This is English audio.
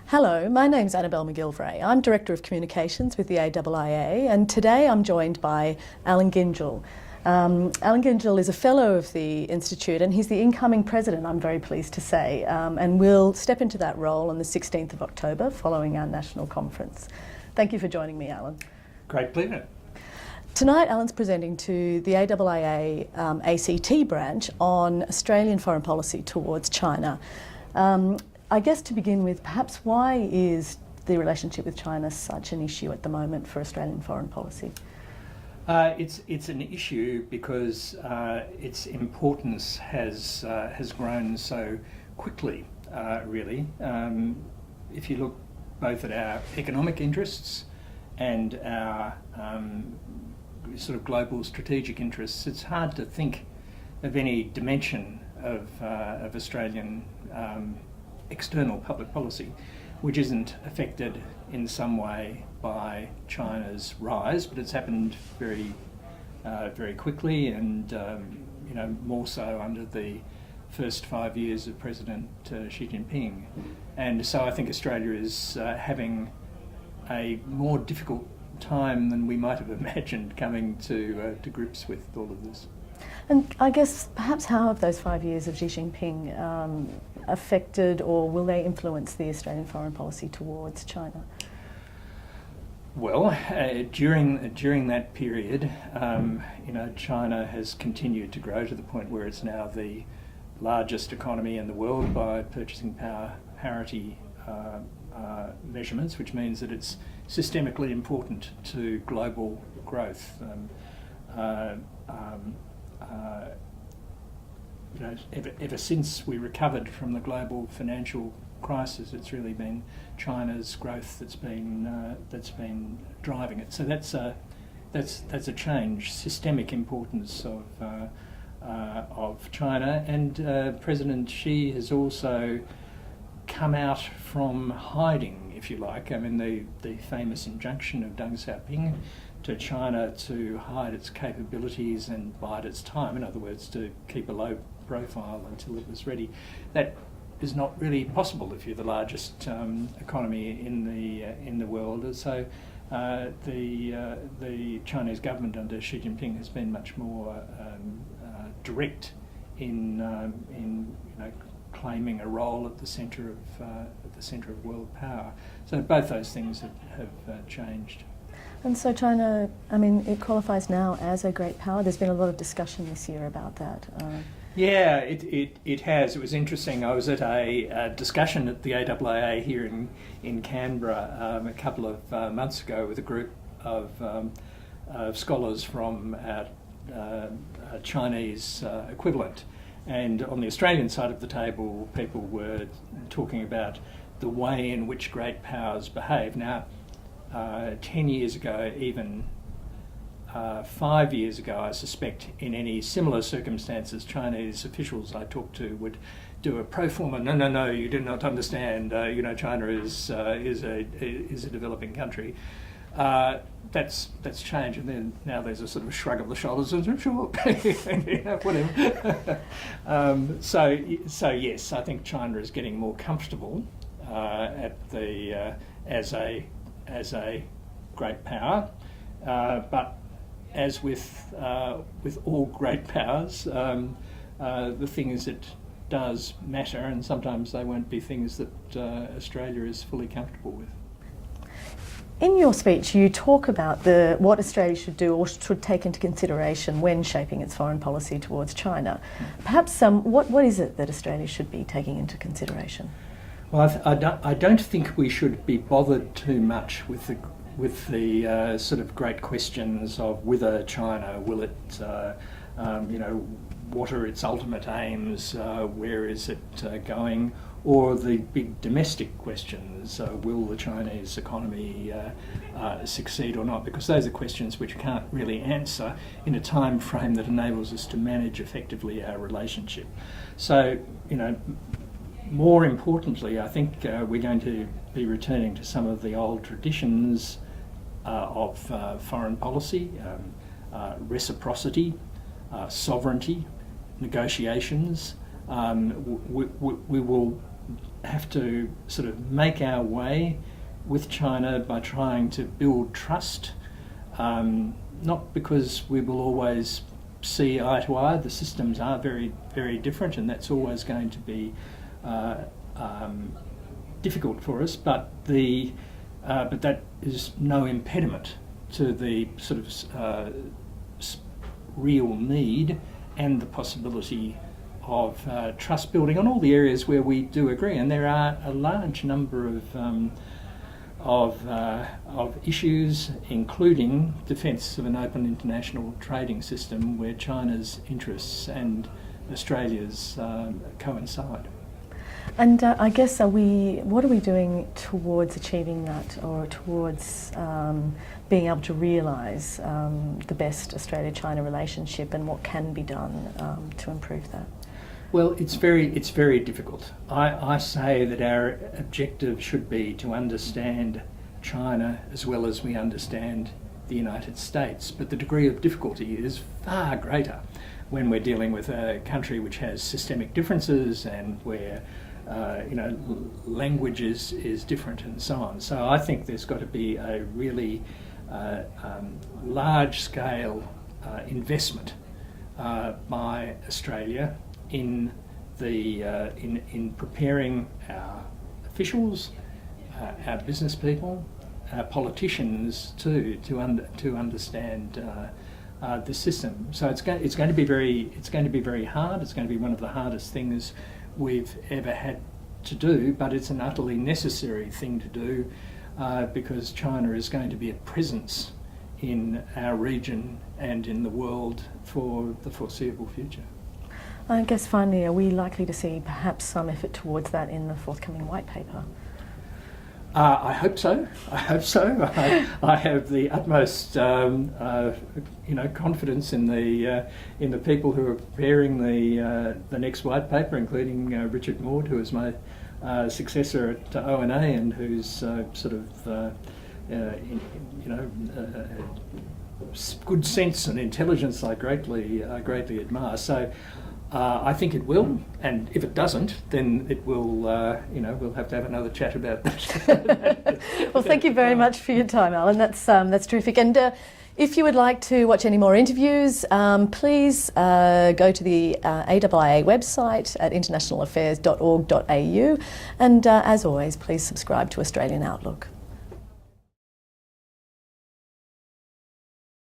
Hello, my name's Annabel McGilvray. I'm Director of Communications with the AIIA, and today I'm joined by Allan Gyngell. Allan Gyngell is a Fellow of the Institute, and he's the incoming President, I'm very pleased to say, and will step into that role on the 16th of October following our national conference. Thank you for joining me, Allan. Great pleasure. Tonight, Alan's presenting to the AIIA ACT branch on Australian foreign policy towards China. I guess to begin with, perhaps why is the relationship with China such an issue at the moment for Australian foreign policy? It's an issue because its importance has grown so quickly, really. If you look both at our economic interests and our sort of global strategic interests, it's hard to think of any dimension of Australian external public policy which isn't affected in some way by China's rise, but it's happened very quickly, and more so under the first 5 years of President Xi Jinping. And so I think Australia is having a more difficult time than we might have imagined coming to grips with all of this. And I guess perhaps how have those 5 years of Xi Jinping affected, or will they influence the Australian foreign policy towards China? Well, during that period, China has continued to grow to the point where it's now the largest economy in the world by purchasing power parity measurements, which means that it's systemically important to global growth. Ever since we recovered from the global financial crisis, it's really been China's growth that's been driving it. So that's a change, systemic importance of China, and President Xi has also come out from hiding, if you like. I mean, the famous injunction of Deng Xiaoping to China to hide its capabilities and bide its time, in other words, to keep a low profile until it was ready. That is not really possible if you're the largest economy in the world. So the Chinese government under Xi Jinping has been much more direct in claiming a role at the centre of world power. So both those things have changed. And so China, I mean, it qualifies now as a great power. There's been a lot of discussion this year about that. Yeah, it has. It was interesting. I was at a discussion at the AIIA here in Canberra a couple of months ago with a group of scholars from our Chinese equivalent. And on the Australian side of the table, people were talking about the way in which great powers behave. Now, 10 years ago, even 5 years ago, I suspect, in any similar circumstances, Chinese officials I talked to would do a pro forma. No, you do not understand. China is a developing country. That's changed, and then now there's a sort of shrug of the shoulders. And sure, whatever. So yes, I think China is getting more comfortable as a great power, but as with all great powers, the thing is it does matter, and sometimes they won't be things that Australia is fully comfortable with. In your speech, you talk about what Australia should do or should take into consideration when shaping its foreign policy towards China. Perhaps what is it that Australia should be taking into consideration? Well, I don't think we should be bothered too much with the sort of great questions of whether China will it, what are its ultimate aims, where is it going, or the big domestic questions, will the Chinese economy succeed or not? Because those are questions which we can't really answer in a time frame that enables us to manage effectively our relationship. So, more importantly, I think we're going to be returning to some of the old traditions of foreign policy, reciprocity, sovereignty, negotiations. We will have to sort of make our way with China by trying to build trust, not because we will always see eye to eye. The systems are very, very different, and that's always going to be difficult for us, but that is no impediment to the sort of real need and the possibility of trust building on all the areas where we do agree. And there are a large number of issues, including defence of an open international trading system, where China's interests and Australia's coincide. And I guess what are we doing towards achieving that, or towards being able to realise the best Australia-China relationship, and what can be done to improve that? Well, it's very difficult. I say that our objective should be to understand China as well as we understand the United States, but the degree of difficulty is far greater when we're dealing with a country which has systemic differences and where language is different and so on. So I think there's got to be a really large-scale investment by Australia in preparing our officials, our business people, our politicians too, to understand the system. So it's going to be very hard. It's going to be one of the hardest things we've ever had to do, but it's an utterly necessary thing to do because China is going to be a presence in our region and in the world for the foreseeable future. I guess finally, are we likely to see perhaps some effort towards that in the forthcoming white paper? I hope so. I have the utmost, confidence in the people who are preparing the next white paper, including Richard Maud, who is my successor at ONA and whose good sense and intelligence I greatly admire. So. I think it will, and if it doesn't, then it will. We'll have to have another chat about that. Well, thank you very much for your time, Allan. That's terrific. And if you would like to watch any more interviews, please go to the AIIA website at internationalaffairs.org.au, and as always, please subscribe to Australian Outlook.